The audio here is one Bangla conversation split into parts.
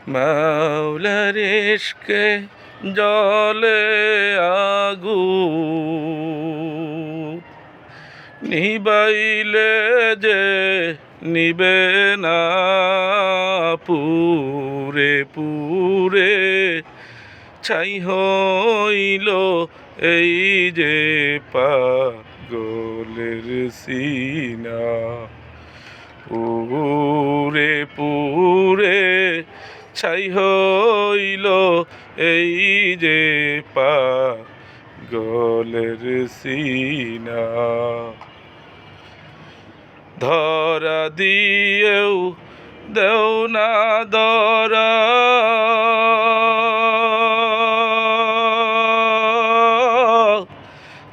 মাওলার ইশকে জলে আগুন নিবাইলে যে নিবে না, পুরে পুরে ছাই হইল এই যে পাগলের সিনা। পুরে পুরে ছাই হইল এই যে পাগলের সিনা। ধরা দিয়েও দেও না ধরা,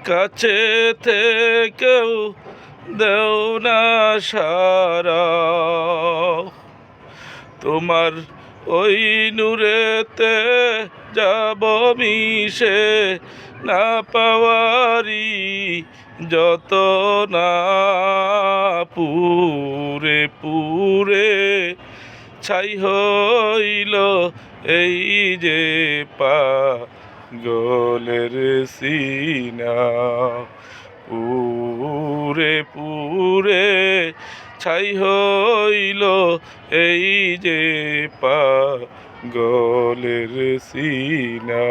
কাছে থেকেও দেও না সারা। তোমার ওই নূরেতে যাব মিশে, না পাওয়ারি যত না, পুরে পুরে ছাই হইল এই যে পাগলের সিনা। পুরে পুরে ছাই হইল এই যে পাগলের সিনা।